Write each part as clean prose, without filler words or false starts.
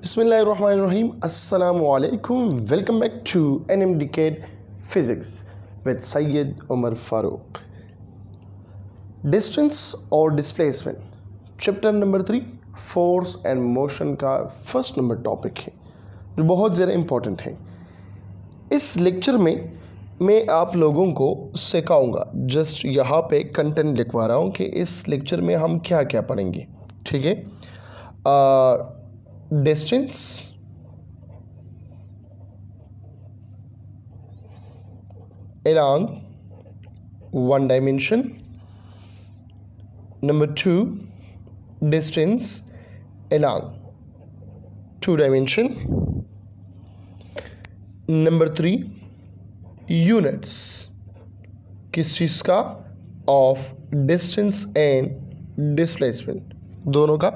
Bismillahirrahmanirrahim. Assalamu alaikum. Welcome back to NMDK Physics with Syed Umar Farooq. Distance और displacement chapter number 3 force and motion का first number topic है जो बहुत ज़्यादा important है। इस लेक्चर में मैं आप लोगों को सिखाऊंगा, जस्ट यहाँ पे कंटेंट लिखवा रहा हूँ कि इस लेक्चर में हम क्या क्या पढ़ेंगे। ठीक है, distance, along one dimension. Number 2, distance along 2 dimension. Number 3, units किस चीज़ का, ऑफ डिस्टेंस एंड डिस्प्लेसमेंट दोनों का।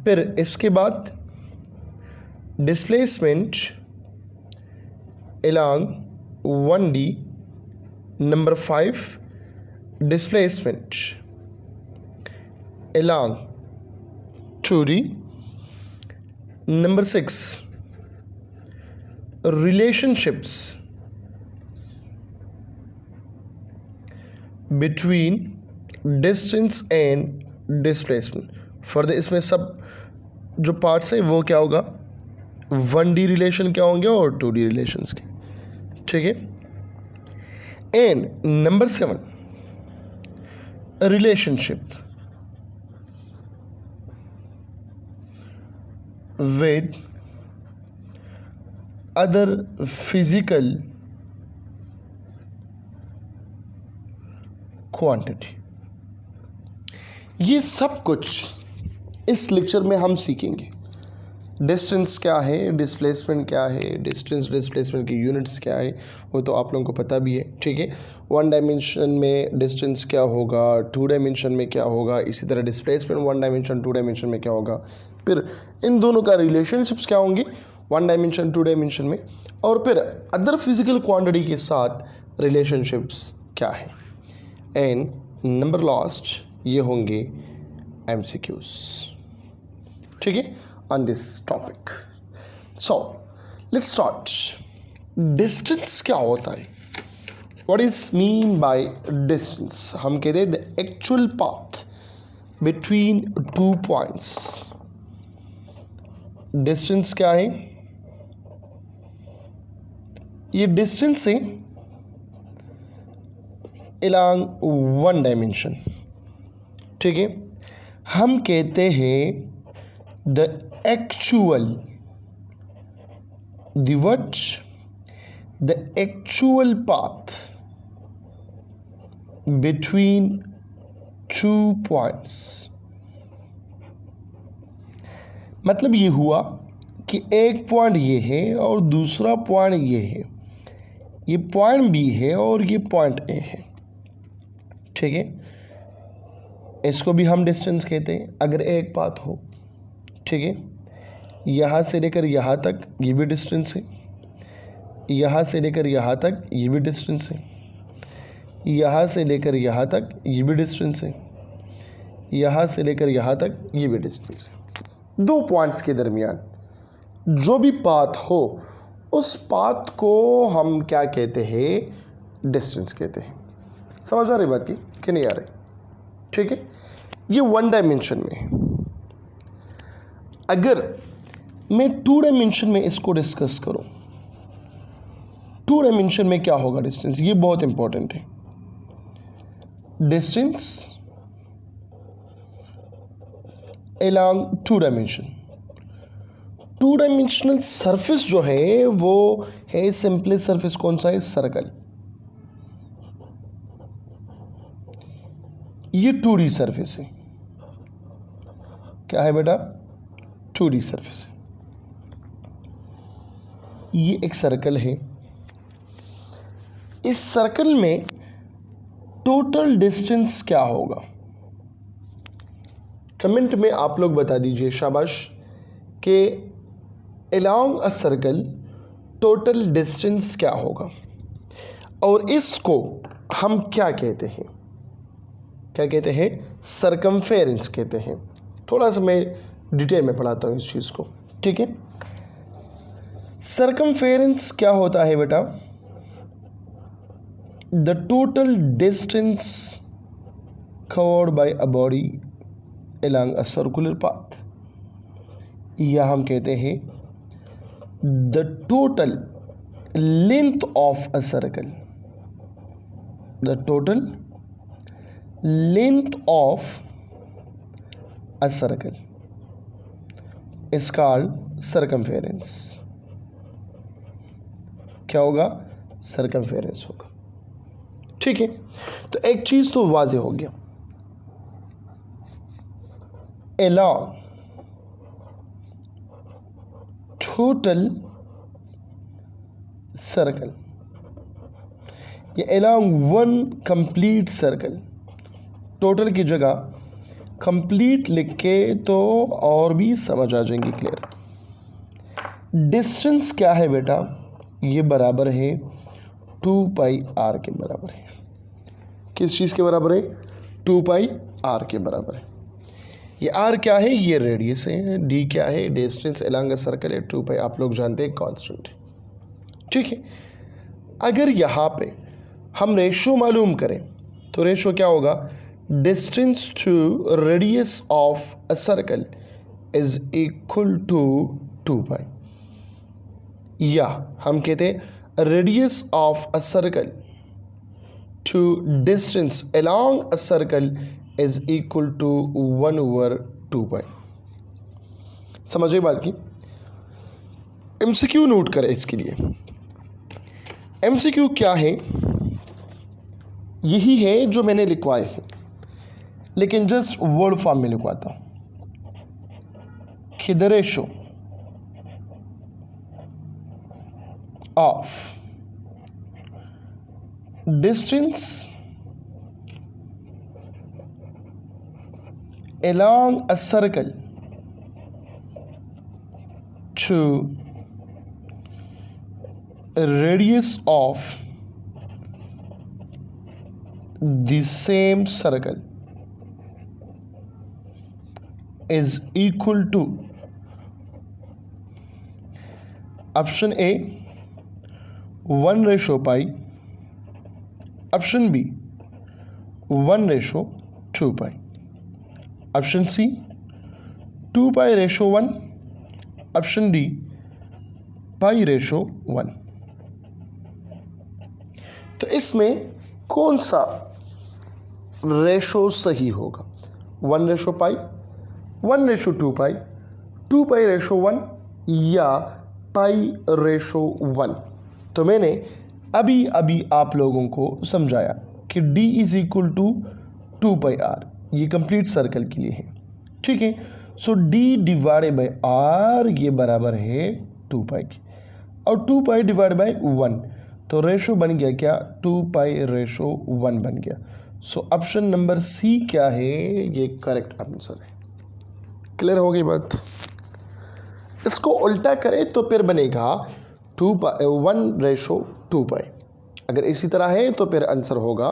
फिर इसके बाद displacement along 1D. Number 5, displacement along 2D. Number 6, relationships between distance and displacement. Further इसमें सब जो पार्ट्स है वो क्या होगा, 1D रिलेशन क्या होंगे और 2D रिलेशंस के। ठीक है, and number 7, relationship with other physical quantity. ये सब कुछ इस लेक्चर में हम सीखेंगे। डिस्टेंस क्या है, डिस्प्लेसमेंट क्या है, डिस्टेंस डिस्प्लेसमेंट की यूनिट्स क्या है वो तो आप लोगों को पता भी है। ठीक है, 1 डायमेंशन में डिस्टेंस क्या होगा, 2 डायमेंशन में क्या होगा, इसी तरह डिस्प्लेसमेंट 1 डायमेंशन 2 डायमेंशन में क्या होगा। फिर इन दोनों का रिलेशनशिप्स क्या होंगे 1 डायमेंशन 2 डायमेंशन में, और फिर अदर फिजिकल क्वांटिटी के साथ रिलेशनशिप्स क्या है। एंड नंबर लास्ट ये होंगे MCQs। ठीक है, on this topic. So let's start. Distance क्या होता है, what is mean by distance? हम कहते हैं the actual path between 2 points. Distance क्या है, ये distance है along 1 dimension। ठीक है, हम कहते हैं the actual path between 2 points। मतलब ये हुआ कि एक पॉइंट ये है और दूसरा पॉइंट ये है, ये पॉइंट B है और ये पॉइंट A है। ठीक है, इसको भी हम डिस्टेंस कहते हैं अगर एक पाथ हो। ठीक है, यहाँ से लेकर यहाँ तक ये भी डिस्टेंस है, यहाँ से लेकर यहाँ तक ये भी डिस्टेंस है, यहाँ से लेकर यहाँ तक ये भी डिस्टेंस है, यहाँ से लेकर यहाँ तक ये भी डिस्टेंस है। 2 पॉइंट्स के दरमियान जो भी पाथ हो उस पाथ को हम क्या कहते हैं, डिस्टेंस कहते हैं। समझ आ रही बात की कि नहीं आ रही? ठीक है, ये 1 डायमेंशन में है। अगर मैं 2 डायमेंशन में इसको डिस्कस करूं, 2 डायमेंशन में क्या होगा डिस्टेंस, ये बहुत इंपॉर्टेंट है। Distance along 2 dimension, 2 dimensional surface जो है वो है सिंपली सरफेस कौन सा है, सर्कल। ये 2D सरफेस है, क्या है बेटा, 2D सरफेस है। ये एक सर्कल है, इस सर्कल में टोटल डिस्टेंस क्या होगा, कमेंट में आप लोग बता दीजिए शाबाश कि along a circle total distance क्या होगा। और इसको हम क्या कहते हैं, क्या कहते हैं, सरकमफेरेंस कहते हैं। थोड़ा सा मैं डिटेल में पढ़ाता हूँ इस चीज़ को, ठीक है। सर्कमफेरेंस क्या होता है बेटा? The total distance covered by a body along a circular path, या हम कहते हैं the total length of a circle, the total length of a circle is called circumference. क्या होगा? सर्कमफेरेंस होगा, ठीक है। तो एक चीज तो वाज़ेह हो गया, along total सर्कल या along one complete circle, total की जगह कंप्लीट लिख के तो और भी समझ आ जाएंगी क्लियर। डिस्टेंस क्या है बेटा? ये बराबर है 2πr के बराबर है। किस चीज़ के बराबर है? 2πr के बराबर है। ये r क्या है? ये रेडियस है। d क्या है? डिस्टेंस अलोंग अ सर्कल है। 2π आप लोग जानते हैं कांस्टेंट है, ठीक है। अगर यहाँ पे हम रेशो मालूम करें तो रेशो क्या होगा? Distance to radius of a circle is equal to 2π, या हम कहते हैं radius of a circle to distance along a circle is equal to 1/2π। समझिए बात की। एमसीक्यू नोट करें इसके लिए। एमसीक्यू क्या है? यही है जो मैंने लिखवाए हैं, लेकिन जस्ट वर्ड फॉर्म में लिखवाता हूं कि the ratio of distance along a circle to a radius of the same circle is equal to option A 1/π, option B 1/2π, option C 2π/1, option D π/1। तो इसमें कौन सा रेशो सही होगा? 1/π, 1/2π, 2π/1 या π/1? तो मैंने अभी आप लोगों को समझाया कि d is equal to 2πr, ये कंप्लीट सर्कल के लिए है, ठीक है। सो d डिवाइडेड बाय r ये बराबर है 2π की, और 2π डिवाइड बाय 1, तो रेशो बन गया क्या? 2π/1 बन गया। सो ऑप्शन नंबर सी क्या है? ये करेक्ट आंसर है। क्लियर हो गई बात? इसको उल्टा करें तो फिर बनेगा 1/2π। अगर इसी तरह है तो फिर आंसर होगा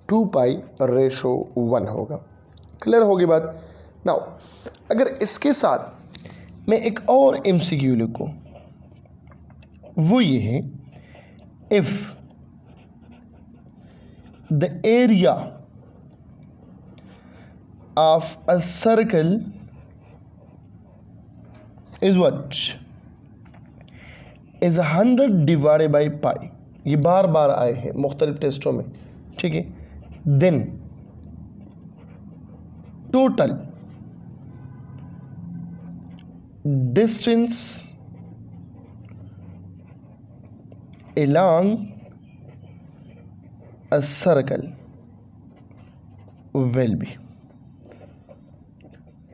2π/1 होगा। क्लियर होगी बात? नाउ अगर इसके साथ मैं एक और एमसीक्यू लिखूं, वो ये है, if the area of a circle is what? Is 100 divided by pi. ये बार बार आए हैं मुख्तलिफ टेस्टों में, ठीक है। Then total distance along a circle will be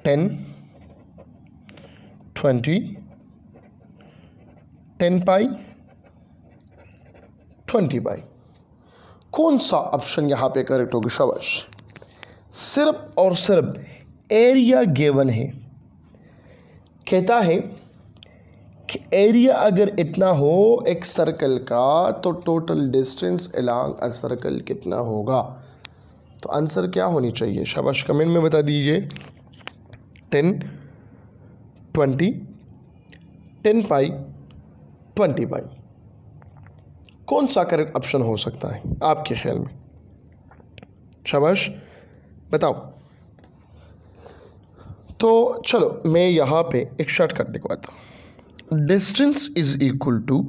10, 20, 10π, 20π। कौन सा ऑप्शन यहाँ पे करेक्ट होगा? शाबाश। सिर्फ और सिर्फ एरिया गिवन है, कहता है कि एरिया अगर इतना हो एक सर्कल का तो total distance along a circle कितना होगा? तो आंसर क्या होनी चाहिए? शाबाश, कमेंट में बता दीजिए। 10, 20, 10 पाई, 20 पाई। कौन सा करेक्ट ऑप्शन हो सकता है आपके ख्याल में? शाबाश, बताओ। तो चलो मैं यहाँ पे एक शॉर्टकट लिखवाता हूँ। Distance is equal to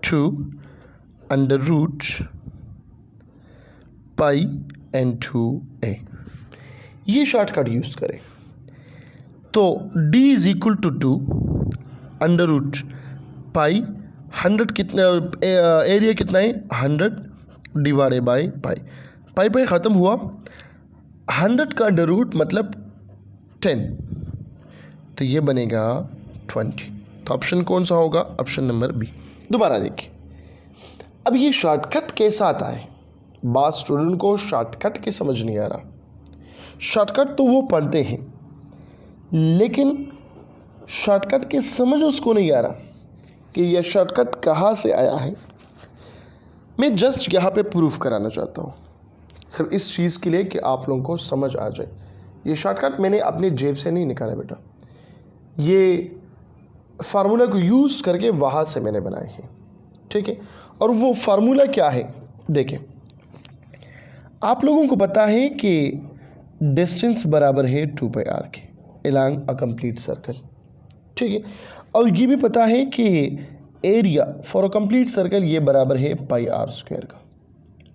2 under root pi n 2a। ये शॉर्टकट यूज़ करें तो d is equal to 2 under root pi, 100 कितना एरिया कितना है 100 divided by pi. Pi pi ख़त्म हुआ, 100 का अंडर रूट मतलब 10, तो ये बनेगा 20। तो ऑप्शन कौन सा होगा? Option number B. दोबारा देखिए, अब ये शॉर्टकट कैसा आता है? बात स्टूडेंट को शॉर्टकट की समझ नहीं आ रहा। शॉर्टकट तो वो पढ़ते हैं लेकिन शॉर्टकट की समझ उसको नहीं आ रहा कि यह शॉर्टकट कहाँ से आया है। मैं जस्ट यहाँ पे प्रूफ कराना चाहता हूँ, सिर्फ इस चीज़ के लिए कि आप लोगों को समझ आ जाए। ये शॉर्टकट मैंने अपनी जेब से नहीं निकाला बेटा, ये फार्मूला को यूज़ करके वहाँ से मैंने बनाए हैं, ठीक है। और वो फार्मूला क्या है देखें, आप लोगों को पता है कि डिस्टेंस बराबर है 2 पाई आर के अलॉन्ग अ कंप्लीट सर्कल, ठीक है। और ये भी पता है कि area for a complete circle ये बराबर है पाई आर स्क्वायर का,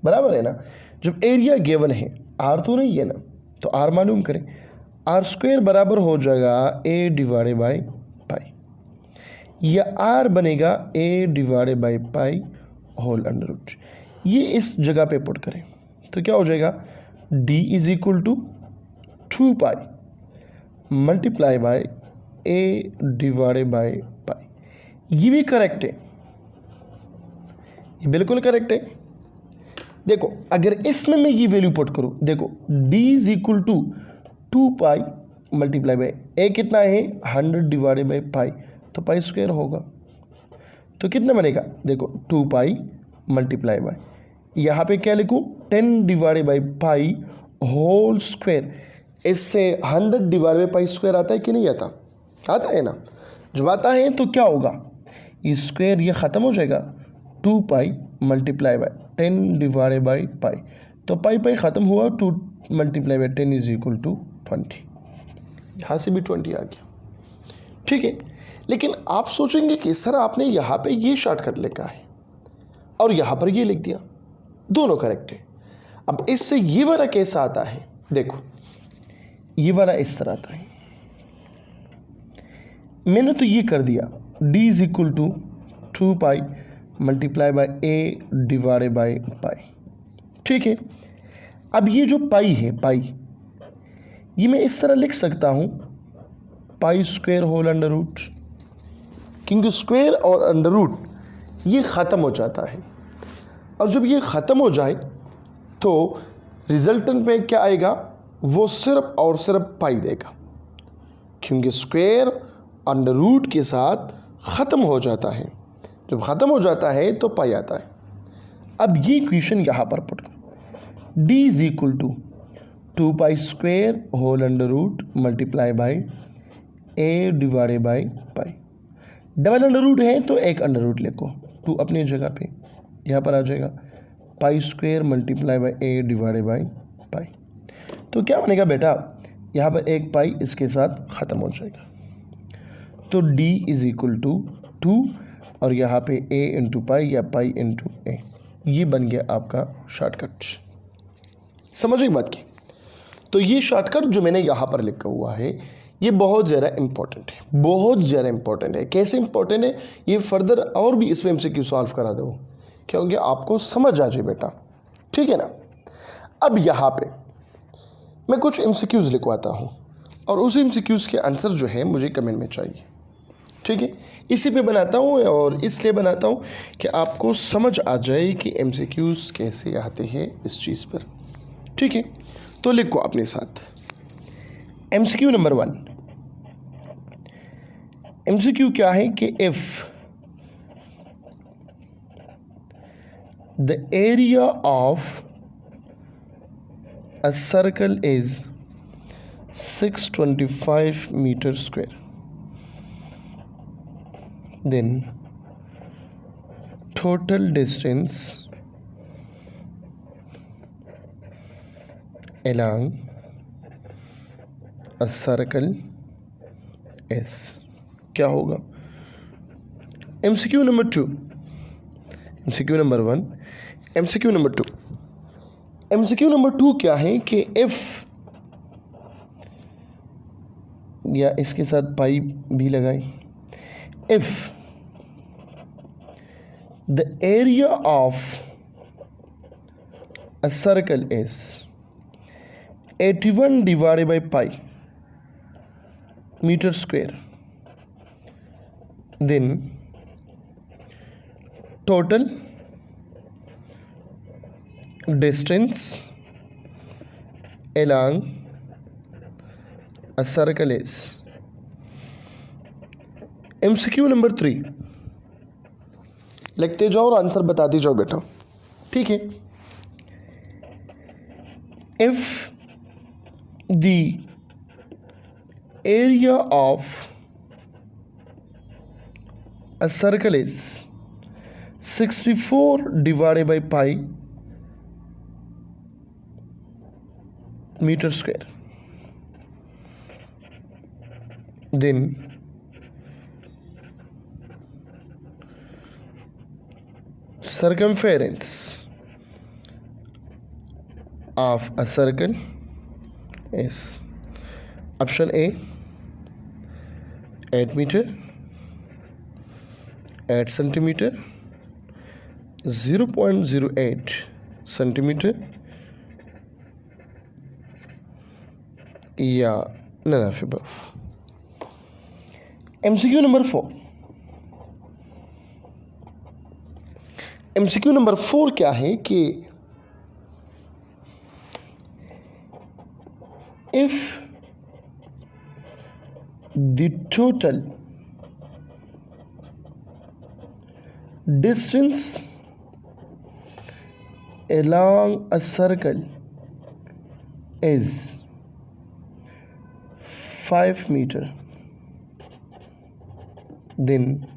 बराबर है ना। जब एरिया गिवन है, आर तो नहीं है ना, तो आर मालूम करें। आर स्क्वायर बराबर हो जाएगा ए डिवाइडेड बाई पाई, या आर बनेगा A divided by pi whole under root. ये इस जगह पे पुट करें तो क्या हो जाएगा, d is equal to 2 pi multiply by a divided by pi. ये भी करेक्ट है, ये बिल्कुल करेक्ट है। देखो अगर इसमें मैं ये वैल्यू पुट करूं, देखो d is equal to 2 pi multiply by A कितना है 100 डिवाइडेड बाई पाई, तो पाई स्क्वायर होगा। तो कितना बनेगा, देखो 2 पाई मल्टीप्लाई बाई, यहाँ पे क्या लिखूं 10 divided by pi whole square. इससे 100 डिवाइडेड बाई पाई स्क्वायर आता है कि नहीं आता? आता है ना। जब आता है तो क्या होगा, ये स्क्वायर ये ख़त्म हो जाएगा, 2 pi multiply by 10 divided by pi, तो पाई पाई ख़त्म हुआ, 2 multiply by 10 is equal to 20। यहाँ से भी 20 आ गया, ठीक है। लेकिन आप सोचेंगे कि सर आपने यहाँ पे ये शॉर्टकट लिखा है और यहाँ पर ये लिख दिया, दोनों करेक्ट है। अब इससे ये वाला कैसा आता है, देखो ये वाला इस तरह आता है। मैंने तो ये कर दिया, d is equal to 2 pi multiply by a divided by pi, ठीक है। अब ये जो पाई है, पाई ये मैं इस तरह लिख सकता हूँ pi square whole under root, क्योंकि स्क्वायर और अंडर रूट ये ख़त्म हो जाता है, और जब ये ख़त्म हो जाए तो रिजल्टेंट में क्या आएगा, वो सिर्फ और सिर्फ पाई देगा, क्योंकि स्क्वायर अंडर रूट के साथ ख़त्म हो जाता है। जब ख़त्म हो जाता है तो पाई आता है। अब ये इक्वेशन यहाँ पर पुट कर, d is equal to 2 pi square whole under root multiply by a divided by pi. Double under root है तो एक अंडर रूट लिखो, 2 अपनी जगह पे यहाँ पर आ जाएगा, pi square multiply by a divided by pi. तो क्या बनेगा बेटा, यहाँ पर एक पाई इसके साथ ख़त्म हो जाएगा, तो d इज इक्वल टू 2 और यहाँ पे a इंटू पाई या पाई इंटू ए। ये बन गया आपका शॉर्टकट। समझ गई बात की? तो ये शॉर्टकट जो मैंने यहाँ पर लिखा हुआ है ये बहुत ज़्यादा इम्पोर्टेंट है, बहुत ज़्यादा इम्पोर्टेंट है। कैसे इम्पोर्टेंट है, ये फर्दर और भी इसमें MCQ सॉल्व करा दो, क्योंकि आपको समझ आ जाए बेटा, ठीक है ना। अब यहाँ पे मैं कुछ MCQs लिखवाता हूँ और उस MCQs के आंसर जो है मुझे कमेंट में चाहिए, ठीक है। इसी पे बनाता हूँ और इसलिए बनाता हूँ कि आपको समझ आ जाए कि MCQs कैसे आते हैं इस चीज़ पर, ठीक है। तो लिखो अपने साथ MCQ नंबर 1। MCQ क्या है कि if the area of a circle is 625 meter square. Then total distance along a circle is. क्या होगा? MCQ number 2, MCQ number 1, MCQ number 2. MCQ number 2 क्या है कि इफ, या इसके साथ पाई भी लगाएं, if the area of a circle is 81 divided by pi meter square, then total distance along a circle is. MCQ number 3. लिखते जाओ और आंसर बताते जाओ बेटा, ठीक है? If the area of a circle is 64 divided by pi meter square, then circumference of a circle is. Option A 8 meter, 8 centimeter, 0.08 centimeter, या none of above. MCQ number 4. MCQ number 4 क्या है कि if the total distance along a circle is 5 meter, then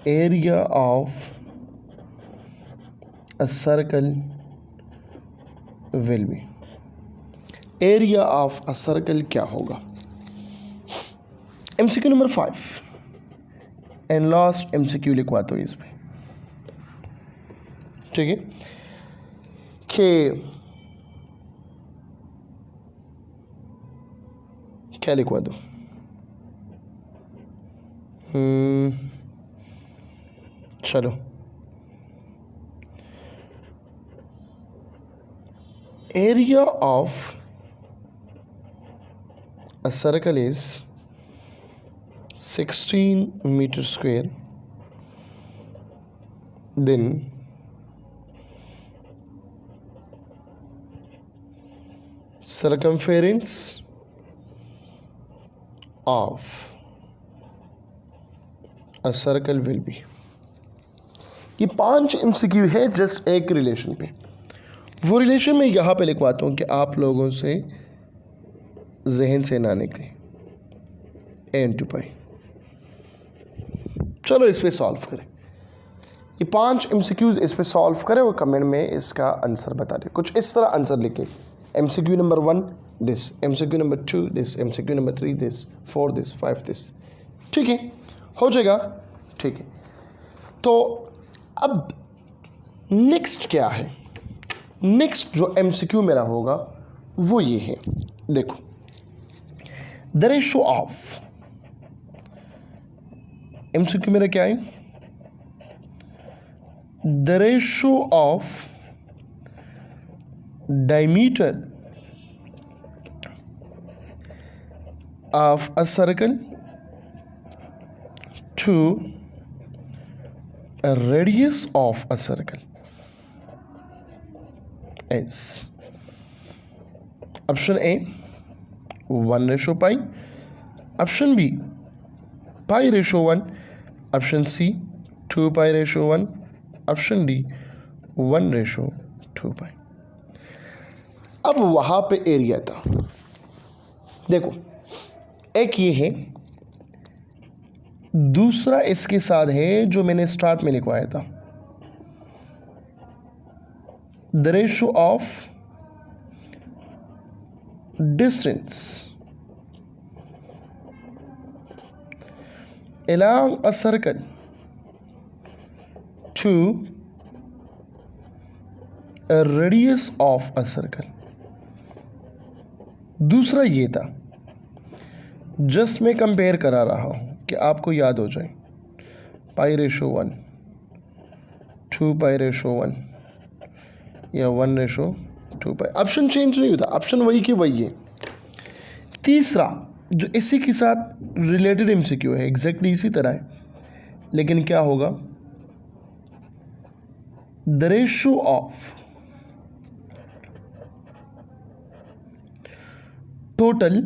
area of a circle will be. Area of a circle क्या होगा? MCQ number 5 and last MCQ लिखवाता हूँ इस पे, ठीक है? कि क्या लिखवा दो? चलो, area of a circle is 16 meter square, then circumference of a circle will be. ये 5 MCQ है जस्ट एक रिलेशन पे. वो रिलेशन मैं यहाँ पे लिखवाता हूँ कि आप लोगों से जहन से ना निकले. n/2 पाई. चलो इस पे सॉल्व करें. ये 5 MCQs इस पे सॉल्व करें और कमेंट में इसका आंसर बता दें. कुछ इस तरह आंसर लिखें. MCQ number 1 this, MCQ number 2 this, MCQ number 3 this, 4 this, 5 this. ठीक है, हो जाएगा. ठीक है, तो अब नेक्स्ट क्या है? नेक्स्ट जो MCQ मेरा होगा वो ये है. देखो, द रेशो ऑफ, MCQ मेरा क्या है? The ratio of diameter of a circle to a radius of a circle is. Option A 1:pi, option B pi:1, option C 2pi:1, option D 1:2pi. अब वहाँ पे एरिया था, देखो, एक ये है, दूसरा इसके साथ है जो मैंने स्टार्ट में लिखवाया था, the ratio of distance along a circle to a radius of a circle। दूसरा ये था, जस्ट मैं कंपेयर करा रहा हूँ कि आपको याद हो जाए, π/1, 2π/1 या 1/2π। ऑप्शन चेंज नहीं होता, ऑप्शन वही के वही है। तीसरा जो इसी के साथ रिलेटेड एमसीक्यू है, एग्जैक्टली इसी तरह है, लेकिन क्या होगा, the ratio of total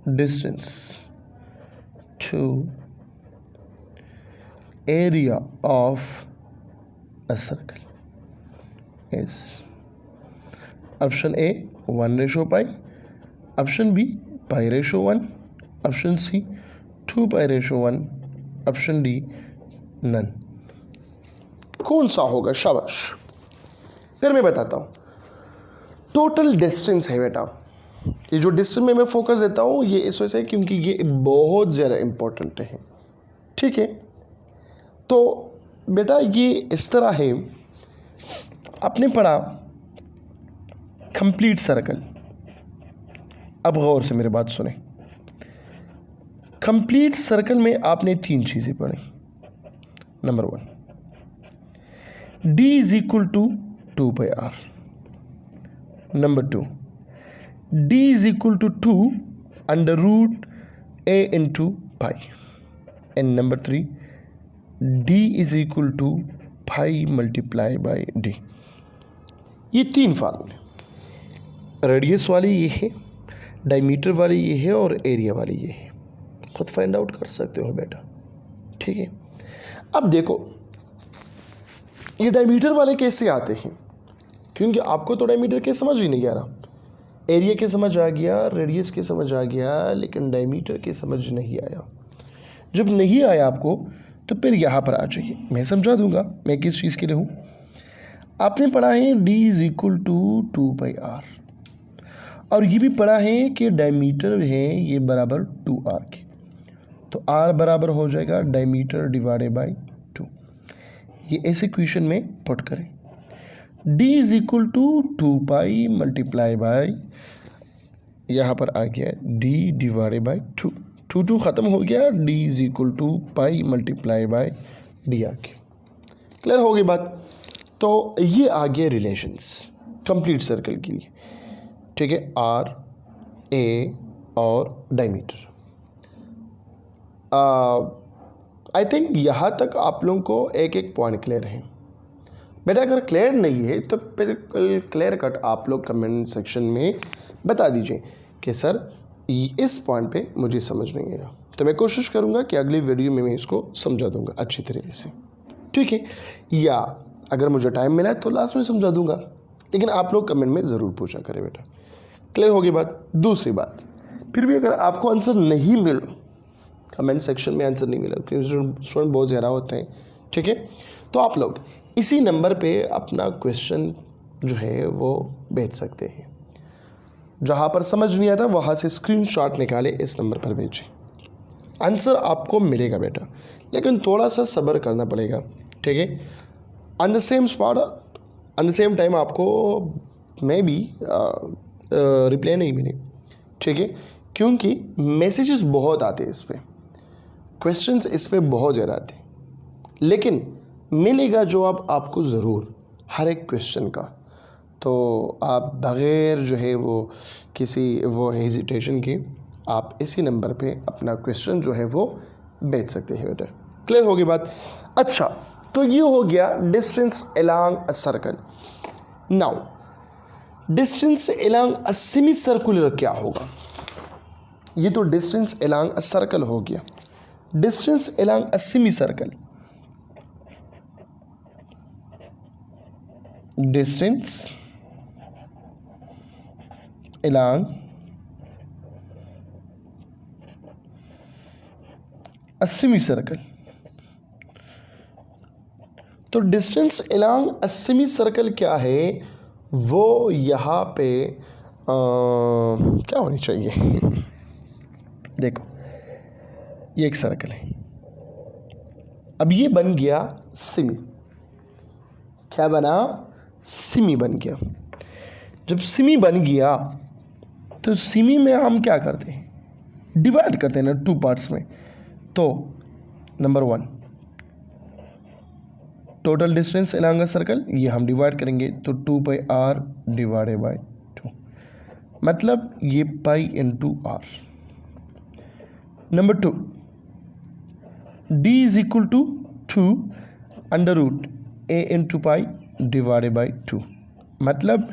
distance to area of a circle is option A 1/π, option B π/1, option C 2π/1, option D none. कौन सा होगा? शाबाश। फिर मैं बताता हूँ, टोटल डिस्टेंस है बेटा, ये जो डिस्टेंस में मैं फोकस देता हूँ ये इस वजह से क्योंकि ये बहुत ज़्यादा इम्पोर्टेंट है, ठीक है। तो बेटा ये इस तरह है, आपने पढ़ा कंप्लीट सर्कल। अब गौर से मेरी बात सुने, कंप्लीट सर्कल में आपने 3 चीज़ें पढ़ी। Number 1, d is equal to 2πr। Number 2, d is equal to 2√a into pi. And number 3, d is equal to pi multiply by d। ये 3 फार्मूले, रेडियस वाली ये है, डायमीटर वाली ये है और एरिया वाली ये है। खुद फाइंड आउट कर सकते हो बेटा, ठीक है। अब देखो ये डायमीटर वाले कैसे आते हैं, क्योंकि आपको तो डायमीटर के समझ ही नहीं आ रहा, एरिया के समझ आ गया, रेडियस के समझ आ गया, लेकिन डायमीटर के समझ नहीं आया। जब नहीं आया आपको तो फिर यहाँ पर आ जाइए, मैं समझा दूंगा मैं किस चीज़ के लिए हूँ। आपने पढ़ा है d is equal to 2πr, और ये भी पढ़ा है कि डायमीटर है ये बराबर 2r के, तो r बराबर हो जाएगा डायमीटर डिवाइडेड बाई 2। ये ऐसे इक्वेशन में पुट करें, d is equal to 2π multiply by, यहाँ पर आ गया d डिवाइडेड बाई 2, 2 ख़त्म हो गया, d is equal to pi multiply by D आ गया। क्लियर हो गई बात? तो ये आ गया रिलेशंस कंप्लीट सर्कल के लिए, ठीक है, आर, ए और डायमीटर। आई थिंक यहाँ तक आप लोगों को एक एक पॉइंट क्लियर है बेटा। अगर क्लियर नहीं है तो फिर क्लियर कट आप लोग कमेंट सेक्शन में बता दीजिए कि सर इस पॉइंट पे मुझे समझ नहीं आया, तो मैं कोशिश करूँगा कि अगली वीडियो में मैं इसको समझा दूँगा अच्छी तरीके से, ठीक है। या अगर मुझे टाइम मिला तो लास्ट में समझा दूँगा, लेकिन आप लोग कमेंट में ज़रूर पूछा करें बेटा। क्लियर होगी बात? दूसरी बात, फिर भी अगर आपको आंसर नहीं मिला, कमेंट सेक्शन में आंसर नहीं मिला, क्योंकि स्टूडेंट बहुत ज़्यादा होते हैं, ठीक है, तो आप लोग इसी नंबर पे अपना क्वेश्चन जो है वो भेज सकते हैं। जहाँ पर समझ नहीं आता वहाँ से स्क्रीनशॉट निकाले इस नंबर पर भेजें, आंसर आपको मिलेगा बेटा, लेकिन थोड़ा सा सब्र करना पड़ेगा, ठीक है। On the same spot, on the same time आपको मे बी रिप्लाई नहीं मिले, ठीक है, क्योंकि मैसेजेस बहुत आते हैं इस पर, क्वेश्चंस इस पर बहुत ज़्यादा आते हैं, लेकिन मिलेगा जवाब आपको ज़रूर हर एक क्वेश्चन का। तो आप बग़ैर जो है वो किसी वो हेजिटेशन के आप इसी नंबर पे अपना क्वेश्चन जो है वो भेज सकते हैं बेटा। क्लियर होगी बात? अच्छा, तो ये हो गया distance along a circle. Now distance along a semi circular क्या होगा? ये तो डिस्टेंस अलोंग अ सर्कल हो गया। Distance along a semi circle, distance along a semicircle. तो डिस्टेंस along a semicircle क्या है, वो यहाँ पे क्या होनी चाहिए देखो ये एक सर्कल है, अब ये बन गया सिमी। क्या बना? सिमी बन गया। जब सिमी बन गया तो सिमी में हम क्या करते हैं, डिवाइड करते हैं ना 2 पार्ट्स में। तो number 1 total distance along a circle, ये हम डिवाइड करेंगे तो 2πr डिवाइडेड बाय 2, मतलब ये pi into r. Number 2 d is equal to 2 under root a into pi divided by 2, मतलब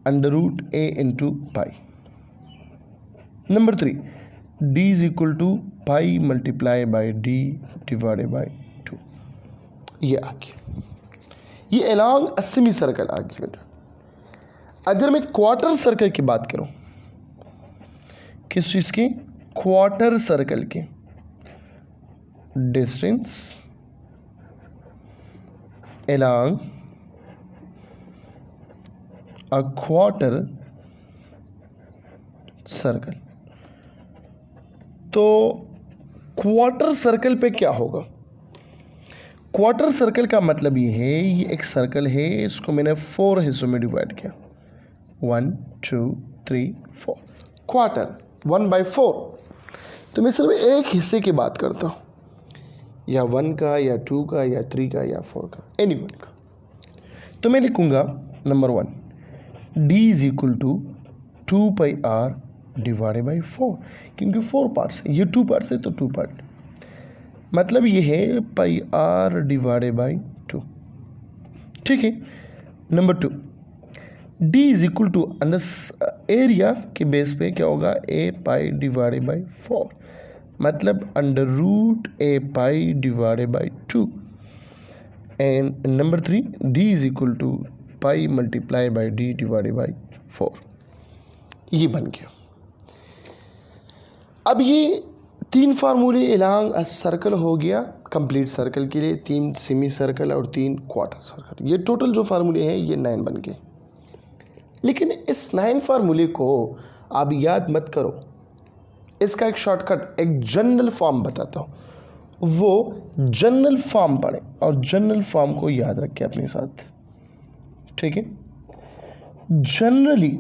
under root a into pi. Number 3 d is equal to pi multiply by d divided by 2। ये आ गया, ये along a semicircle आ गया बेटा। अगर मैं क्वार्टर सर्कल की बात करूं, किस चीज़ की? क्वार्टर सर्कल की। Distance along a quarter circle. तो क्वार्टर सर्कल पे क्या होगा? क्वार्टर सर्कल का मतलब ये है, ये एक सर्कल है, इसको मैंने 4 हिस्सों में डिवाइड किया, 1 2 3 4। क्वार्टर 1/4। तो मैं सिर्फ एक हिस्से की बात करता हूँ, या 1 का या 2 का या 3 का या 4 का, एनी वन का। तो मैं लिखूँगा number 1 d is equal to 2πr divided by 4, क्योंकि 4 पार्ट्स है, ये 2 पार्ट्स है तो 2 पार्ट, मतलब ये है πr डिवाइडेड बाई 2। ठीक है। Number 2 d is equal to अंदर एरिया के बेस पे क्या होगा, a पाई डिवाइडेड बाई 4, मतलब under root a pi divided by 2। And number 3 d is equal to pi multiply by d divided by 4। ये बन गया। अब ये 3 फार्मूले अलॉन्ग अ सर्कल हो गया, कंप्लीट सर्कल के लिए 3 सेमी सर्कल और 3 क्वार्टर सर्कल। ये टोटल जो फार्मूले हैं ये 9 बन गए। लेकिन इस 9 फार्मूले को आप याद मत करो, इसका एक शॉर्टकट, एक जनरल फॉर्म बताता हूँ, वो जनरल फॉर्म पढ़ें और जनरल फॉर्म को याद रखें अपने साथ। ठीक है। Generally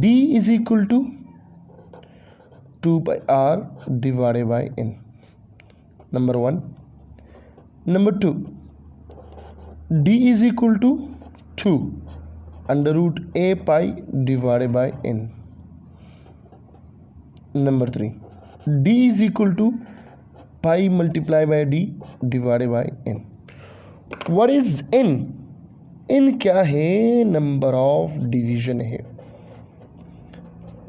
d is equal to 2πr divided by n, number 1। Number 2 d is equal to 2 under root a pi divided by n, number 3 d is equal to pi multiply by d divided by n। What is n? n क्या है? Number of division है,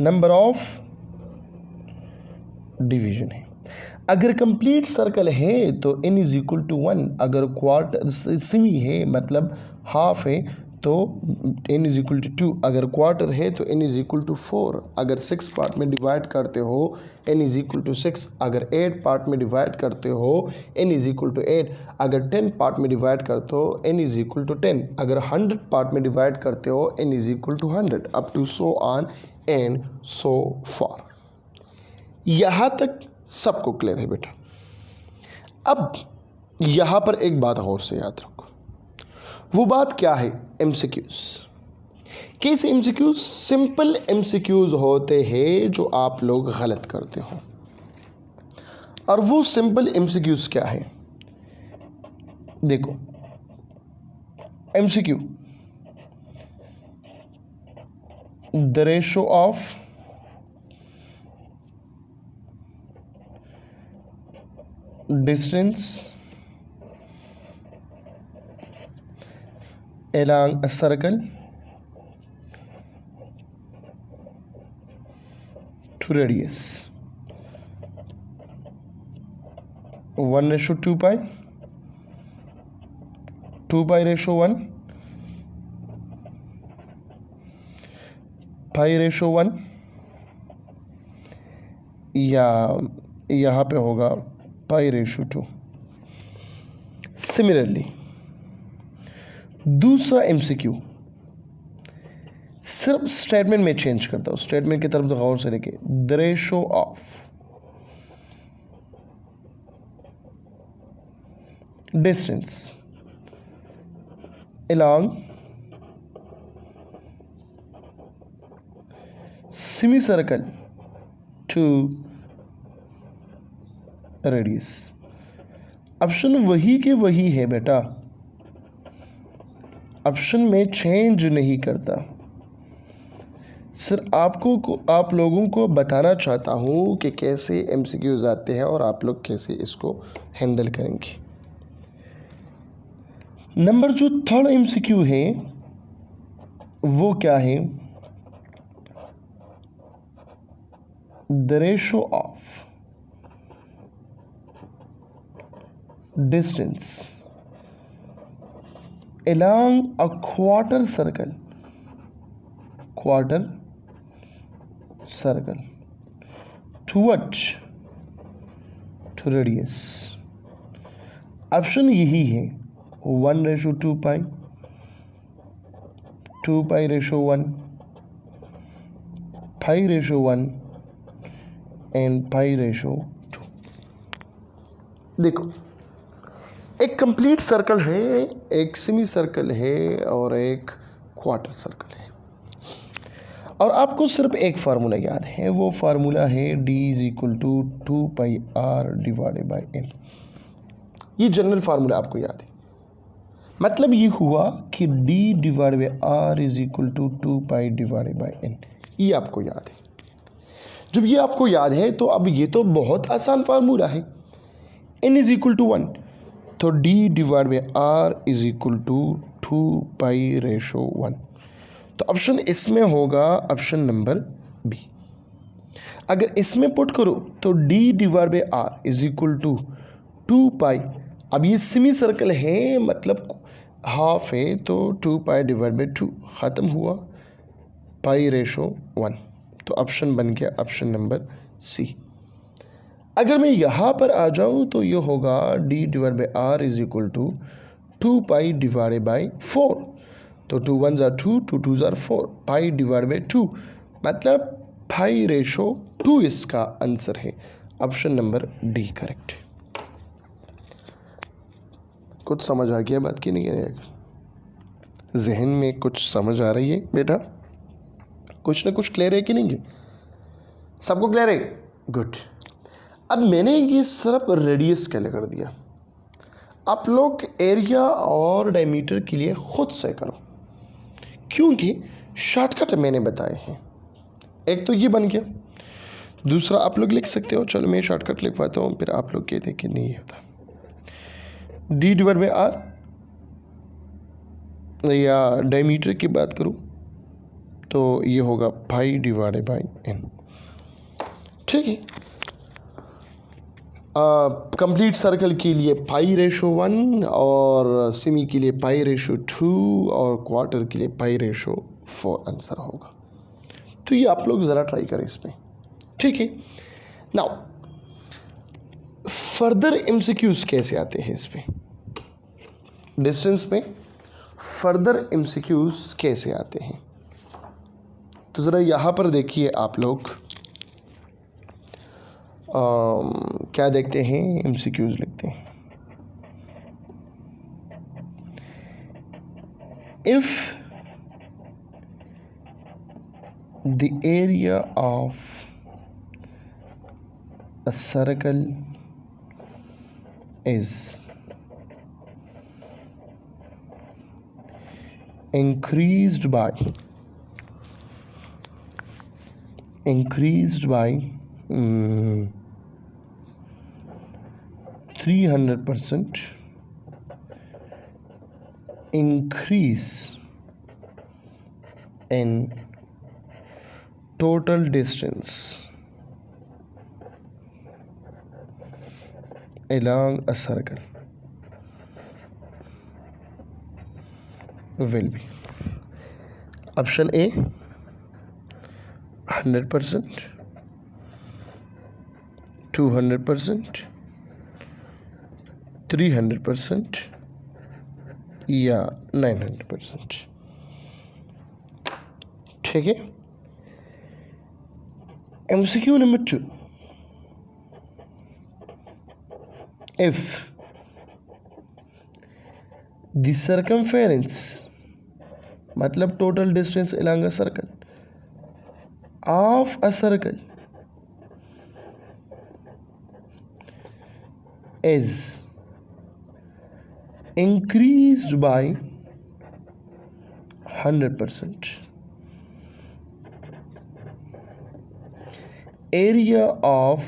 number of division है। अगर complete circle है तो n is equal to 1, अगर quarter semi है मतलब हाफ है तो n इज इक्वल टू 2, अगर क्वार्टर है तो n इज इक्वल टू 4, अगर 6 पार्ट में डिवाइड करते हो n इज इक्वल टू 6, अगर 8 पार्ट में डिवाइड करते हो n इज इक्वल टू 8, अगर 10 पार्ट में डिवाइड करते हो n इज इक्वल टू 10, अगर 100 पार्ट में डिवाइड करते हो n is equal to 100, up to so on and so forth. यहाँ तक सबको क्लियर है बेटा। अब यहाँ पर एक बात और से याद रखो, वो बात क्या है? एमसीक्यूज। कैसे एमसीक्यूज? सिंपल एमसीक्यूज होते हैं जो आप लोग गलत करते हो, और वो सिंपल एमसीक्यूज क्या है? देखो MCQ, the ratio of distance along a circle to radius 1:2 pi 2 pi/1, 5/1, या यहाँ पे होगा pi/2। सिमिलरली दूसरा MCQ, सिर्फ स्टेटमेंट में चेंज करता हूँ, स्टेटमेंट की तरफ तो गौर से देखें। The ratio of distance along semicircle to radius। Option वही के वही है बेटा, ऑप्शन में चेंज नहीं करता। सर आप लोगों को बताना चाहता हूँ कि कैसे MCQs आते हैं और आप लोग कैसे इसको हैंडल करेंगे। नंबर जो थर्ड MCQ है वो क्या है? The ratio of distance along a quarter circle towards to radius। Option यही है 1/2 pi, 2 pi/1, 5/1 एंड pi/2। देखो, एक कंप्लीट सर्कल है, एक सेमी सर्कल है और एक क्वार्टर सर्कल है, और आपको सिर्फ एक फार्मूला याद है। वो फार्मूला है D=2 pi r/n। ये जनरल फार्मूला आपको याद है। मतलब ये हुआ कि D/r=2 pi/n। ये आपको याद है। जब ये आपको याद है तो अब ये तो बहुत आसान फार्मूला है। n=1, तो D/r=2 pi/1। तो ऑप्शन इसमें होगा ऑप्शन नंबर बी। अगर इसमें पुट करो तो D/r=2 pi। अब ये सेमी सर्कल है, मतलब हाफ है, तो 2 pi/2 ख़त्म हुआ pi/1। तो ऑप्शन बन गया ऑप्शन नंबर सी। अगर मैं यहाँ पर आ जाऊँ तो ये होगा D/r=2 pi/4। तो 2 1s are 2, 2 2s are 4, pi/2 मतलब pi/2 इसका आंसर है। Option number D correct. कुछ समझ आ गया बात की नहीं है? जहन में कुछ समझ आ रही है बेटा? कुछ ना कुछ क्लियर है कि नहीं है? सबको क्लियर है? गुड। अब मैंने ये सिर्फ रेडियस के लिए कर दिया। आप लोग एरिया और डायमीटर के लिए खुद से करो, क्योंकि शॉर्टकट मैंने बताए हैं। एक तो ये बन गया, दूसरा आप लोग लिख सकते हो। चलो मैं शॉर्टकट लिखवाता हूँ, फिर आप लोग कहते कि नहीं होता। D/r, या डायमीटर की बात करूँ तो ये होगा pi/n। ठीक है। कंप्लीट सर्कल के लिए pi/1 और सेमी के लिए pi/2 और क्वार्टर के लिए pi/4 आंसर होगा। तो ये आप लोग ज़रा ट्राई करें इसमें। ठीक है। नाउ फर्दर MCQs कैसे आते हैं इस पे, डिस्टेंस पे फर्दर MCQs कैसे आते हैं? तो ज़रा यहाँ पर देखिए आप लोग क्या देखते हैं, MCQs लिखते हैं। If the area of a circle is increased by 300% increase in total distance along a circle, will be. Option A 100%, 200%, 300% या 900%। ठीक है। MCQ number 2, if the circumference मतलब total distance along a circle of a circle is increased by 100%, area of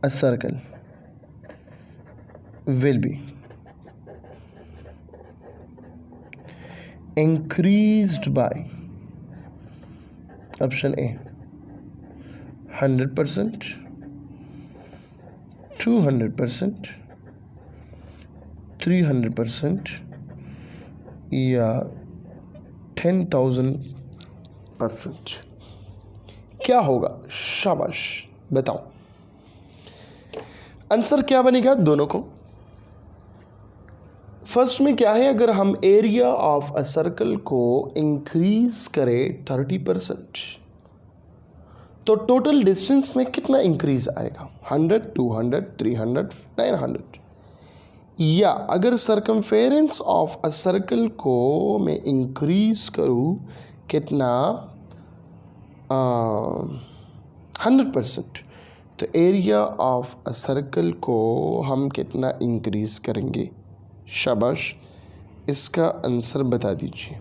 a circle will be increased by option A 100%, 200%, 300% या 10,000%। क्या होगा? शाबाश, बताओ answer क्या बनेगा दोनों को। फर्स्ट में क्या है, अगर हम एरिया ऑफ अ सर्कल को इंक्रीज करें 30% तो टोटल डिस्टेंस में कितना इंक्रीज आएगा? 100, 200, 300, 900। या अगर सरकमफेरेंस ऑफ अ सर्कल को मैं इंक्रीज करूं कितना? 100%, तो एरिया ऑफ अ सर्कल को हम कितना इंक्रीज करेंगे? शाबाश, इसका आंसर बता दीजिए।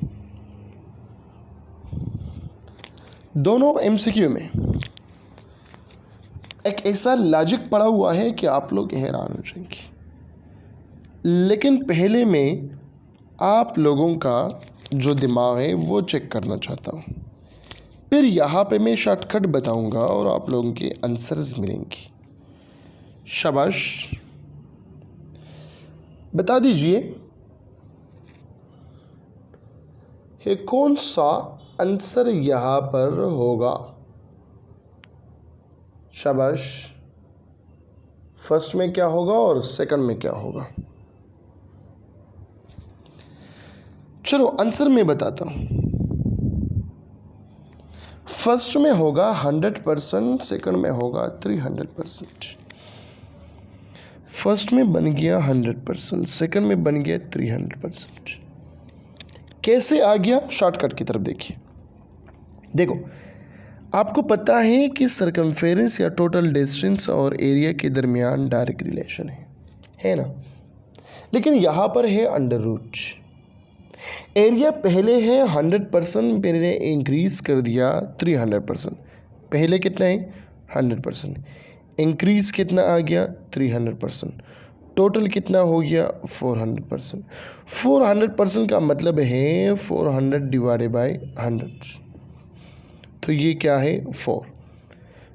दोनों MCQ में एक ऐसा लॉजिक पड़ा हुआ है कि आप लोग हैरान हो जाएंगे, लेकिन पहले मैं आप लोगों का जो दिमाग है वो चेक करना चाहता हूँ, फिर यहाँ पे मैं शॉर्टकट बताऊँगा और आप लोगों के आंसर्स मिलेंगे। शाबाश, बता दीजिए कि कौन सा आंसर यहाँ पर होगा। शाबाश, फर्स्ट में क्या होगा और सेकंड में क्या होगा? चलो आंसर मैं बताता हूँ। फर्स्ट में होगा 100%, सेकंड में होगा 300%। फर्स्ट में बन गया 100%, सेकंड में बन गया 300%। कैसे आ गया? शॉर्टकट की तरफ देखिए। देखो, आपको पता है कि सरकमफेरेंस या टोटल डिस्टेंस और एरिया के दरमियान डायरेक्ट रिलेशन है ना? लेकिन यहाँ पर है अंडर रूट। एरिया पहले है 100%, मैंने इंक्रीज कर दिया 300%। पहले कितना है? 100%, इंक्रीज कितना आ गया? 300%। टोटल कितना हो गया? 400%। 400% का मतलब है 400 डिवाइडेड बाई 100, तो ये क्या है? 4।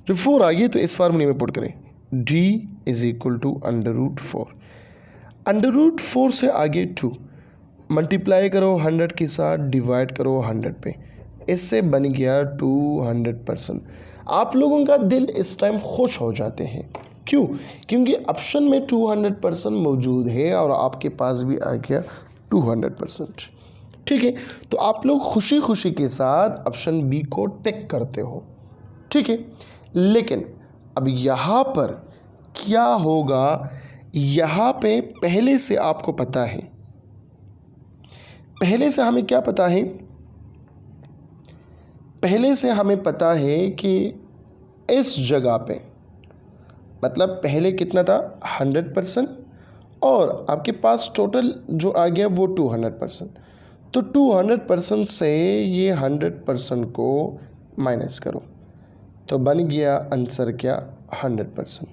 जब 4 आ गई तो इस फार्मूले में पुट करें, d is equal to under root 4। Under root 4 से आगे 2 मल्टीप्लाई करो 100 के साथ, डिवाइड करो 100 पे, इससे बन गया 200%। आप लोगों का दिल इस टाइम खुश हो जाते हैं। क्यों? क्योंकि ऑप्शन में 200% मौजूद है और आपके पास भी आ गया 200%। ठीक है, तो आप लोग खुशी खुशी के साथ ऑप्शन बी को टिक करते हो। ठीक है, लेकिन अब यहाँ पर क्या होगा? यहाँ पे पहले से आपको पता है, पहले से हमें क्या पता है? पहले से हमें पता है कि इस जगह पे मतलब पहले कितना था? 100%, और आपके पास टोटल जो आ गया वो 200%। तो 200% से ये 100% को माइनस करो तो बन गया आंसर क्या? 100%।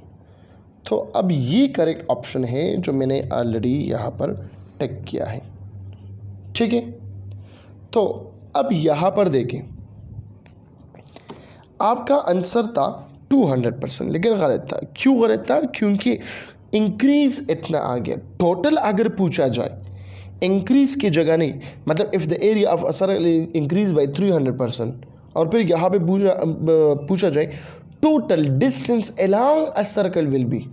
तो अब ये करेक्ट ऑप्शन है जो मैंने ऑलरेडी यहाँ पर टिक किया है। ठीक है, तो अब यहाँ पर देखें, आपका आंसर था 200%, लेकिन गलत था। क्यों गलत था? क्योंकि इंक्रीज इतना आ गया। टोटल अगर पूछा जाए, इंक्रीज की जगह नहीं, मतलब if the area of a circle increase by 300%, और फिर यहाँ पे पूछा जाए total distance along a circle will be,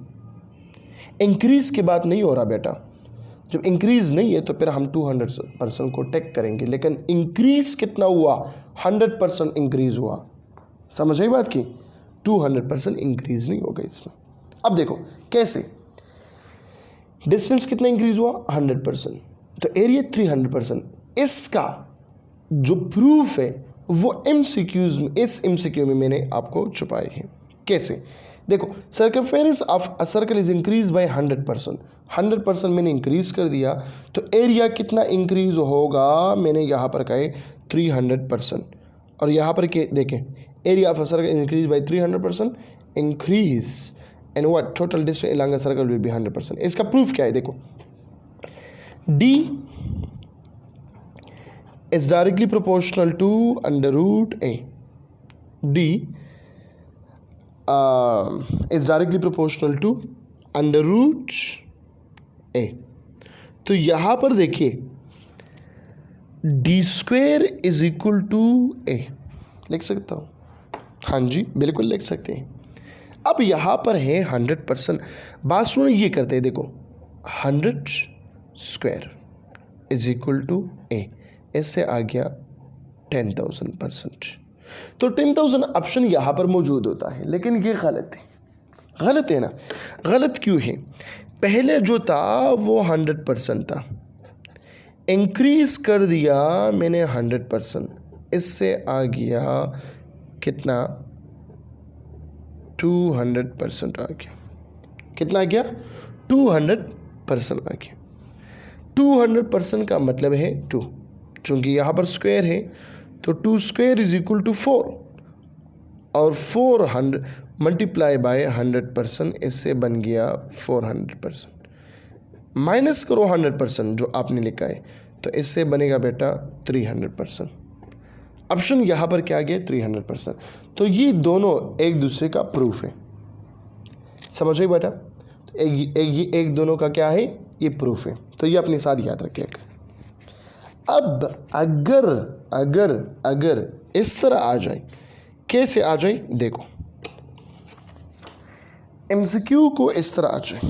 increase की बात नहीं हो रहा बेटा। जब इंक्रीज नहीं है तो फिर हम 200% को टेक करेंगे, लेकिन इंक्रीज कितना हुआ, 100% इंक्रीज हुआ। समझ आई बात की, 200% इंक्रीज नहीं होगा इसमें। अब देखो कैसे, डिस्टेंस कितना इंक्रीज हुआ, 100%, तो एरिया 300%। इसका जो प्रूफ है वो एमसीक्यूज में, इस एमसीक्यू में मैंने आपको छुपाए हैं। कैसे, देखो circumference of a circle is increase bye 100%, 100% मैंने इंक्रीज कर दिया, तो एरिया कितना इंक्रीज होगा, मैंने यहाँ पर कहे 300%, और यहाँ पर के देखें area of a circle increase by 300%, increase and what total distance along a circle will be 100%। इसका प्रूफ क्या है, देखो D is directly proportional to under root a. D is directly proportional to under root a. तो यहाँ पर देखिए D square is equal to A, लिख सकता हूँ, हाँ जी बिल्कुल लिख सकते हैं। अब यहाँ पर है 100%, बात सुनो ये करते हैं, देखो 100 स्क्वायर इज इक्वल टू ए, इससे आ गया 10,000%। तो 10,000 ऑप्शन यहाँ पर मौजूद होता है, लेकिन ये गलत है, गलत है ना। गलत क्यों है, पहले जो था वो 100% था, इंक्रीज कर दिया मैंने 100%, इससे आ गया कितना, 200% आ गया। कितना आ गया, 200% आ गया। 200% का मतलब है 2, चूँकि यहाँ पर स्क्वायर है तो 2 स्क्वायर इज इक्वल टू 4, और 400 मल्टीप्लाई बाय 100%, इससे बन गया 400%। माइनस करो 100% जो आपने लिखा है, तो इससे बनेगा बेटा 300%। ऑप्शन यहाँ पर क्या गया, 300%। तो ये दोनों एक दूसरे का प्रूफ है, समझ आई बेटा। एक दोनों का क्या है, ये प्रूफ है, तो ये अपने साथ याद रखिएगा। अब अगर अगर अगर इस तरह आ जाए, कैसे आ जाए, देखो एमसीक्यू को इस तरह आ जाए,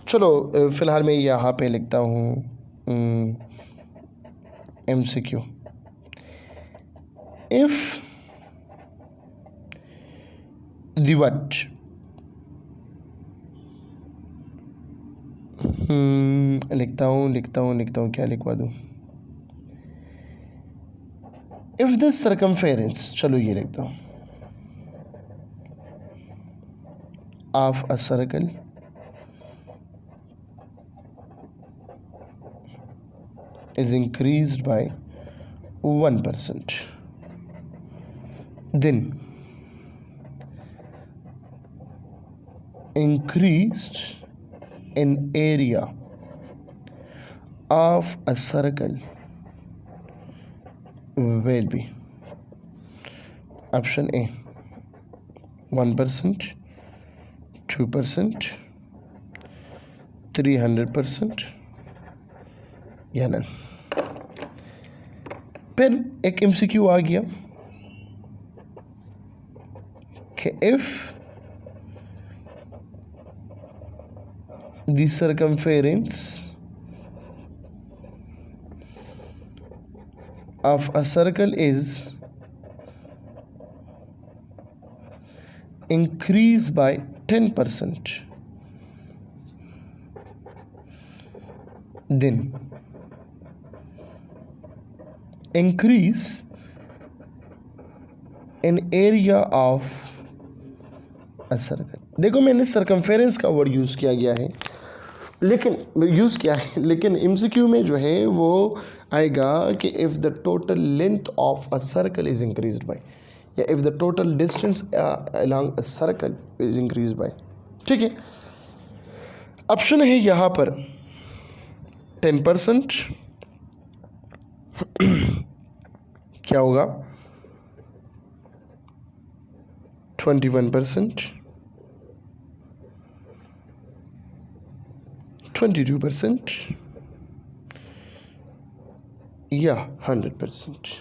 चलो फिलहाल मैं यहाँ पे लिखता हूँ एमसीक्यू, इफ द व्हाट लिखता हूँ क्या लिखवा दूँ, इफ द सर्कमफेरेंस, चलो ये लिखता हूँ, of a circle is increased by 1%, then increased in area of a circle will be option A 1%, 2%, 300% या नन। फिर एक एमसीक्यू आ गया कि if the circumference of a circle is increase by 10%, then increase in area of a circle। देखो मैंने circumference का word use किया गया है, लेकिन एमसीक्यू में जो है वो आएगा कि if the total length of a circle is increased by, या if the total distance along a circle is increase by. ठीक है, ऑप्शन है यहाँ पर 10%, क्या होगा 21%, 22% या 100%।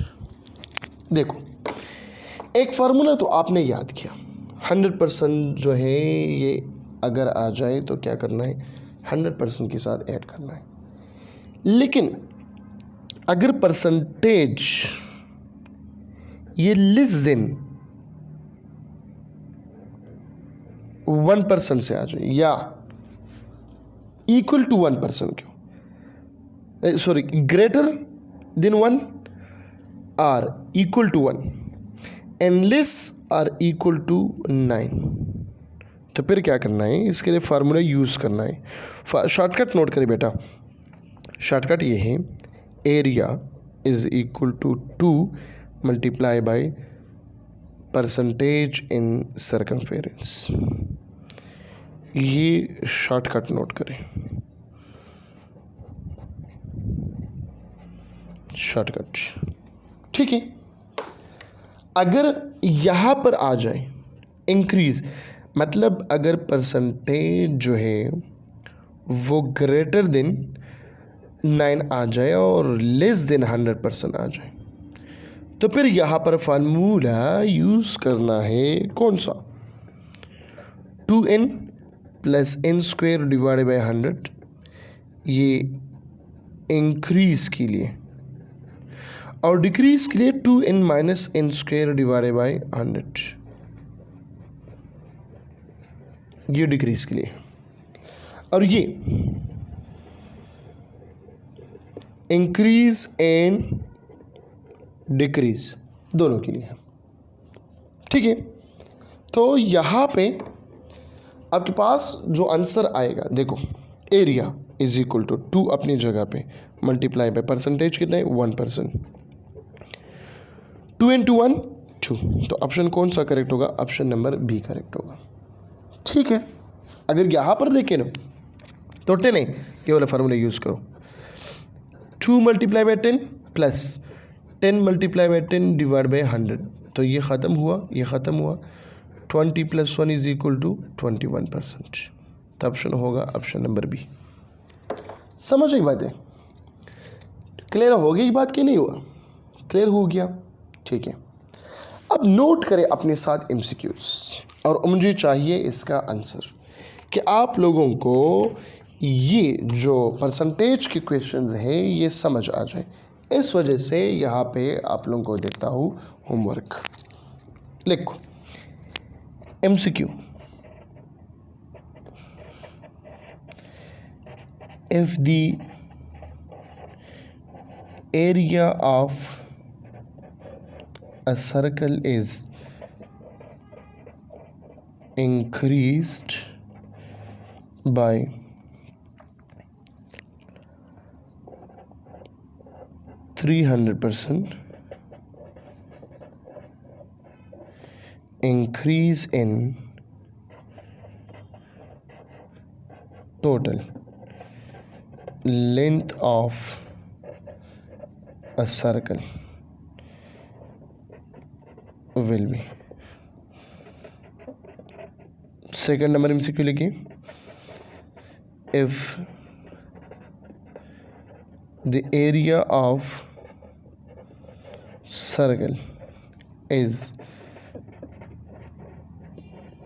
देखो, एक फार्मूला तो आपने याद किया, 100% जो है ये अगर आ जाए तो क्या करना है, 100% के साथ ऐड करना है। लेकिन अगर परसेंटेज ये लेस देन 1% से आ जाए या इक्वल टू 1%, क्यों sorry greater than 1 or equal to 1 and less or equal to 9, तो फिर क्या करना है, इसके लिए फार्मूला यूज़ करना है। शॉर्टकट नोट करें बेटा, शॉर्टकट ये है, area is equal to 2 multiply by percentage in circumference. ये शॉर्टकट नोट करें, शॉर्टकट, ठीक है। अगर यहाँ पर आ जाए इंक्रीज, मतलब अगर परसेंटेज जो है वो ग्रेटर देन 9 आ जाए और लेस देन 100% आ जाए, तो फिर यहाँ पर फार्मूला यूज़ करना है कौन सा, 2n plus n square divided by 100, ये इंक्रीज के लिए, और डिक्रीज के लिए 2n minus n square divided by 100, ये डिक्रीज के लिए, और ये इंक्रीज एंड डिक्रीज दोनों के लिए, ठीक है। तो यहाँ पे आपके पास जो आंसर आएगा, देखो एरिया इज इक्वल टू 2 अपनी जगह पे मल्टीप्लाई बाय परसेंटेज कितना है 1%, 2 इंटू 1 2, तो ऑप्शन कौन सा करेक्ट होगा, ऑप्शन नंबर बी करेक्ट होगा, ठीक है। अगर यहाँ पर देखें ना तो 10 है, ये वाला फार्मूला यूज़ करो, 2 multiply bye 10 plus 10 multiply by 10 divide by 100, तो ये ख़त्म हुआ, ये ख़त्म हुआ, 20 प्लस 1 इज इक्वल टू 21%, तो ऑप्शन होगा ऑप्शन नंबर बी। समझ आई बात है, क्लियर हो गई बात कि नहीं हुआ, क्लियर हो गया, ठीक है। अब नोट करें अपने साथ एमसीक्यूज, और मुझे चाहिए इसका आंसर कि आप लोगों को ये जो परसेंटेज के क्वेश्चंस हैं ये समझ आ जाए, इस वजह से यहाँ पे आप लोगों को देता हूँ होमवर्क। लिखो MCQ, if the area of a circle is increased by 300%, increase in total length of a circle will be, second number MCQ लिखिए, if the area of circle is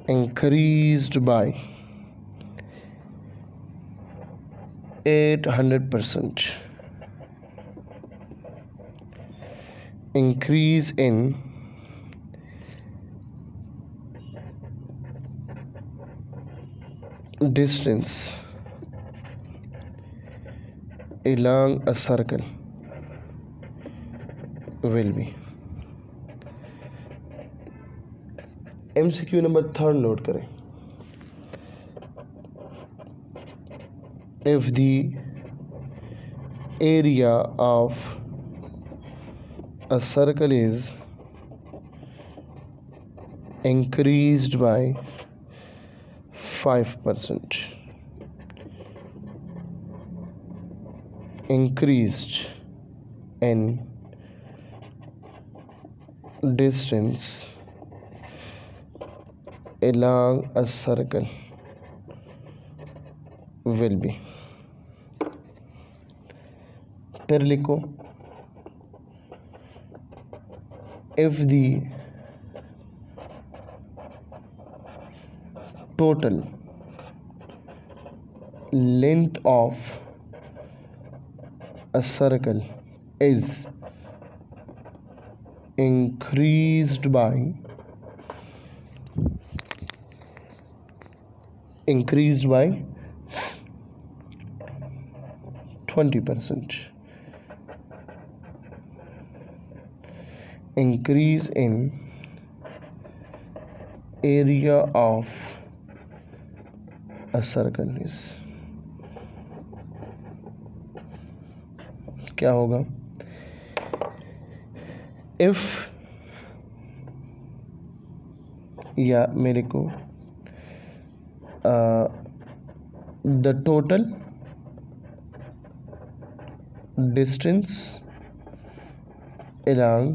increased by 800%, increase in distance along a circle will be। MCQ number 3 note करें, if the area of a circle is increased by 5%, increased in distance along a circle will be। फिर लिखो if the total length of a circle is increased by 20%. Increase in area of a circle is क्या होगा? If या मेरे को the total distance along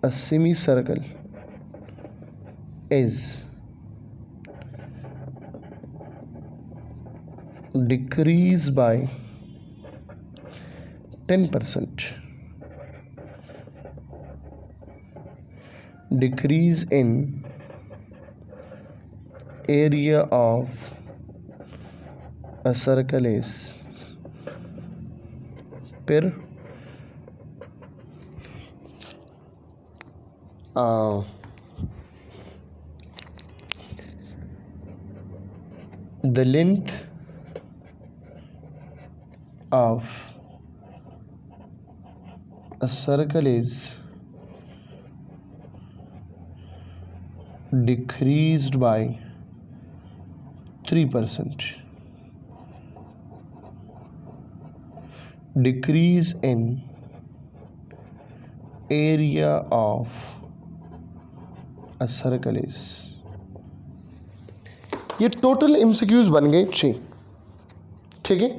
a semicircle is decreased by 10%. Decrease in area of a circle is फिर the length of a circle is decreased by 3%. Decrease in area of a circle is, ये total MCQs बन गए 6। ठीक है,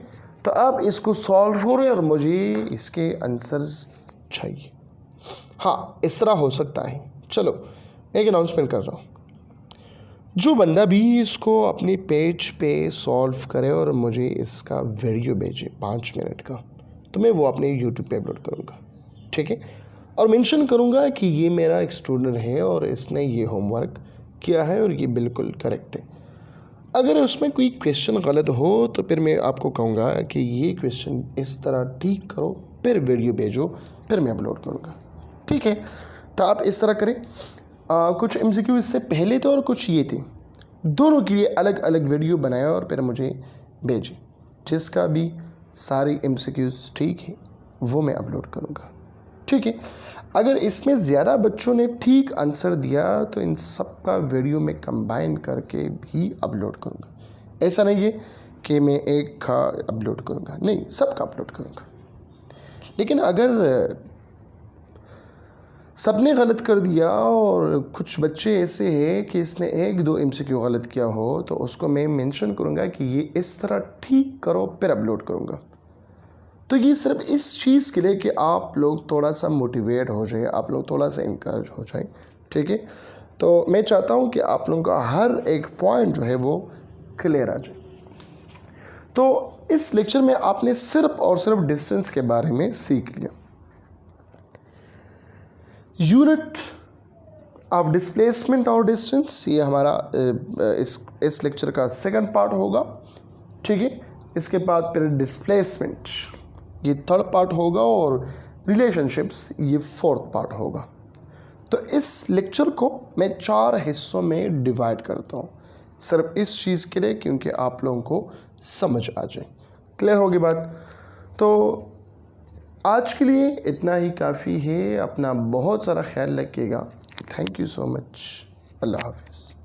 तो अब इसको solve हो रहे और मुझे इसके आंसर्स चाहिए। हाँ, इस तरह हो सकता है। चलो एक अनाउंसमेंट कर रहा हूँ, जो बंदा भी इसको अपनी पेज पे सॉल्व करे और मुझे इसका वीडियो भेजे 5 मिनट का, तो मैं वो अपने यूट्यूब पे अपलोड करूँगा। ठीक है, और मेंशन करूँगा कि ये मेरा एक स्टूडेंट है और इसने ये होमवर्क किया है और ये बिल्कुल करेक्ट है। अगर उसमें कोई क्वेश्चन गलत हो तो फिर मैं आपको कहूँगा कि ये क्वेश्चन इस तरह ठीक करो, फिर वीडियो भेजो, फिर मैं अपलोड करूँगा। ठीक है, तो आप इस तरह करें। कुछ एमसीक्यू इससे पहले थे और कुछ ये थे, दोनों के लिए अलग अलग वीडियो बनाया और फिर मुझे भेजे। जिसका भी सारी एमसीक्यूज ठीक है वो मैं अपलोड करूँगा। ठीक है, अगर इसमें ज़्यादा बच्चों ने ठीक आंसर दिया तो इन सब का वीडियो में कंबाइन करके भी अपलोड करूँगा। ऐसा नहीं है कि मैं एक का अपलोड करूँगा, नहीं, सब का अपलोड करूँगा। लेकिन अगर सबने गलत कर दिया और कुछ बच्चे ऐसे हैं कि इसने 1-2 एमसीक्यू गलत किया हो, तो उसको मैं मेंशन करूँगा कि ये इस तरह ठीक करो, फिर अपलोड करूँगा। तो ये सिर्फ इस चीज़ के लिए कि आप लोग थोड़ा सा मोटिवेट हो जाए, आप लोग थोड़ा सा इनकरेज हो जाए। ठीक है, तो मैं चाहता हूँ कि आप लोगों का हर एक पॉइंट जो है वो क्लियर आ जाए। तो इस लेक्चर में आपने सिर्फ और सिर्फ डिस्टेंस के बारे में सीख लिया। यूनिट ऑफ डिस्प्लेसमेंट और डिस्टेंस, ये हमारा इस लेक्चर का सेकंड पार्ट होगा। ठीक है, इसके बाद फिर डिस्प्लेसमेंट, ये थर्ड पार्ट होगा, और रिलेशनशिप्स ये फोर्थ पार्ट होगा। तो इस लेक्चर को मैं 4 हिस्सों में डिवाइड करता हूँ, सिर्फ इस चीज़ के लिए क्योंकि आप लोगों को समझ आ जाए। क्लियर होगी बात? तो आज के लिए इतना ही काफ़ी है। अपना बहुत सारा ख्याल रखिएगा। Thank you so much. अल्लाह हाफिज़।